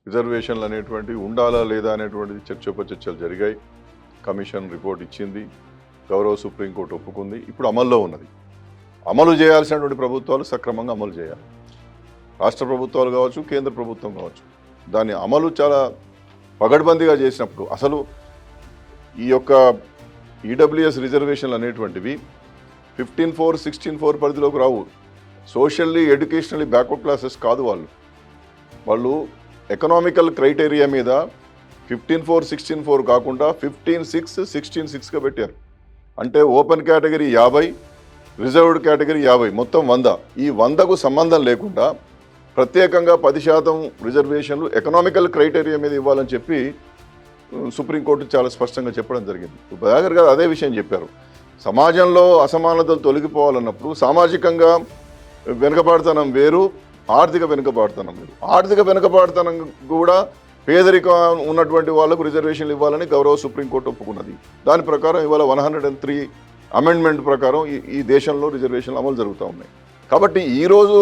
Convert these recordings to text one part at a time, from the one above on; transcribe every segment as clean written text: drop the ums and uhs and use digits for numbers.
రిజర్వేషన్లు అనేటువంటివి ఉండాలా లేదా అనేటువంటిది చర్చోపచర్చలు జరిగాయి. కమిషన్ రిపోర్ట్ ఇచ్చింది. గౌరవ సుప్రీంకోర్టు ఒప్పుకుంది. ఇప్పుడు అమల్లో ఉన్నది. అమలు చేయాల్సినటువంటి ప్రభుత్వాలు సక్రమంగా అమలు చేయాలి. రాష్ట్ర ప్రభుత్వాలు కావచ్చు, కేంద్ర ప్రభుత్వం కావచ్చు. దాని అమలు చాలా పగడ్బందీగా చేసినప్పుడు అసలు ఈ యొక్క ఈడబ్ల్యూఎస్ రిజర్వేషన్లు అనేటువంటివి 15(4), 16(4) పరిధిలోకి రావు. సోషల్లీ ఎడ్యుకేషనల్లీ బ్యాక్వర్డ్ క్లాసెస్ కాదు వాళ్ళు ఎకనామికల్ క్రైటీరియా మీద 15(4), 16(4) కాకుండా 15(6), 16(6)గా పెట్టారు. అంటే ఓపెన్ కేటగిరీ 50, రిజర్వ్డ్ కేటగిరీ 50, మొత్తం 100. ఈ 100కు సంబంధం లేకుండా ప్రత్యేకంగా 10% రిజర్వేషన్లు ఎకనామికల్ క్రైటీరియా మీద ఇవ్వాలని చెప్పి సుప్రీంకోర్టు చాలా స్పష్టంగా చెప్పడం జరిగింది. దయాకర్ గారు అదే విషయం చెప్పారు. సమాజంలో అసమానతలు తొలగిపోవాలన్నప్పుడు సామాజికంగా వెనుకబాటుతనం వేరు, ఆర్థిక వెనుకబాటుతనం వేరు. ఆర్థిక వెనుకబాటుతనం కూడా పేదరికం ఉన్నటువంటి వాళ్ళకు రిజర్వేషన్లు ఇవ్వాలని గౌరవ సుప్రీంకోర్టు ఒప్పుకున్నది. దాని ప్రకారం ఇవాళ 103 అమెండ్మెంట్ ప్రకారం ఈ దేశంలో రిజర్వేషన్లు అమలు జరుగుతూ ఉన్నాయి. కాబట్టి ఈరోజు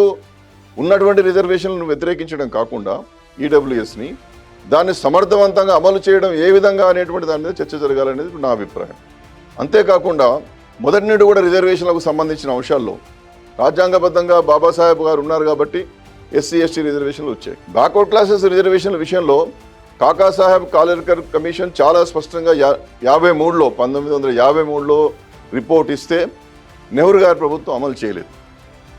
ఉన్నటువంటి రిజర్వేషన్లను వ్యతిరేకించడం కాకుండా ఈడబ్ల్యూఎస్ని దాన్ని సమర్థవంతంగా అమలు చేయడం ఏ విధంగా అనేటువంటి దాని మీద చర్చ జరగాలనేది నా అభిప్రాయం. అంతేకాకుండా మొదటి నుండి కూడా రిజర్వేషన్లకు సంబంధించిన అంశాల్లో రాజ్యాంగబద్ధంగా బాబాసాహెబ్ గారు ఉన్నారు కాబట్టి ఎస్సీ ఎస్టీ రిజర్వేషన్లు వచ్చాయి. బ్యాక్వర్డ్ క్లాసెస్ రిజర్వేషన్ల విషయంలో కాకాసాహెబ్ కాలేర్కర్ కమిషన్ చాలా స్పష్టంగా 1953లో రిపోర్ట్ ఇస్తే నెహ్రూ గారి ప్రభుత్వం అమలు చేయలేదు.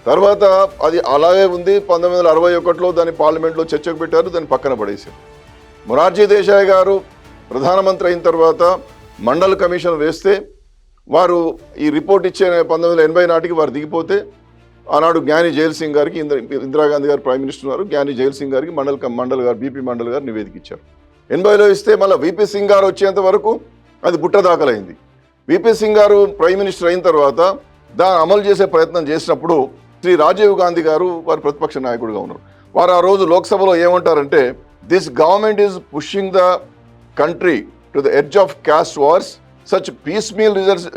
తర్వాత అది అలాగే ఉంది. 1961లో దాన్ని పార్లమెంట్లో చర్చకు పెట్టారు, దాన్ని పక్కన పడేశారు. మొరార్జీ దేశాయ్ గారు ప్రధానమంత్రి అయిన తర్వాత మండల్ కమిషన్ వేస్తే వారు ఈ రిపోర్ట్ ఇచ్చే 1980 నాటికి వారు దిగిపోతే ఆనాడు జ్ఞాని జైల్ సింగ్ గారికి, ఇందిరాగాంధీ గారు ప్రైమ్ మినిస్టర్ ఉన్నారు, జ్ఞాని జైల్ సింగ్ గారికి మండల్ గారు బీపీ మండల్ గారు నివేదిక ఇచ్చారు. 80లో ఇస్తే మళ్ళీ వీపీ సింగ్ గారు వచ్చేంత వరకు అది బుట్ట దాఖలైంది. వీపీ సింగ్ గారు ప్రైమ్ మినిస్టర్ అయిన తర్వాత దాన్ని అమలు చేసే ప్రయత్నం చేసినప్పుడు శ్రీ రాజీవ్ గాంధీ గారు వారు ప్రతిపక్ష నాయకుడిగా ఉన్నారు. వారు ఆ రోజు లోక్సభలో ఏమంటారంటే, this government is pushing the country to the edge of caste wars, such piecemeal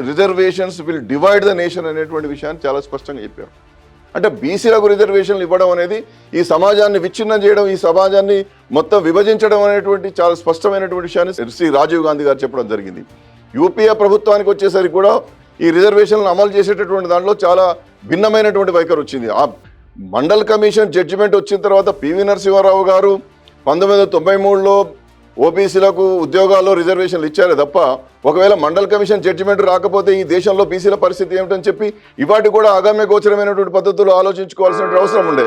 reservations will divide the nation అనేటువంటి విషయాన్ని చాలా స్పష్టంగా చెప్పారు. అంటే బీసీలకు రిజర్వేషన్లు ఇవ్వడం అనేది ఈ సమాజాన్ని విచ్ఛిన్నం చేయడం, ఈ సమాజాన్ని మొత్తం విభజించడం అనేటువంటి చాలా స్పష్టమైనటువంటి విషయాన్ని శ్రీ రాజీవ్ గాంధీ గారు చెప్పడం జరిగింది. యూపీఏ ప్రభుత్వానికి వచ్చేసరికి కూడా ఈ రిజర్వేషన్లను అమలు చేసేటటువంటి దాంట్లో చాలా భిన్నమైనటువంటి వైఖరి వచ్చింది. ఆ మండల్ కమిషన్ జడ్జిమెంట్ వచ్చిన తర్వాత పివి నరసింహారావు గారు 1993లో ఓబీసీలకు ఉద్యోగాల్లో రిజర్వేషన్లు ఇచ్చారే తప్ప, ఒకవేళ మండల్ కమిషన్ జడ్జిమెంట్ రాకపోతే ఈ దేశంలో బీసీల పరిస్థితి ఏమిటని చెప్పి ఇవాటి కూడా అగమ్య గోచరమైనటువంటి పద్ధతులు ఆలోచించుకోవాల్సిన అవసరం ఉండే.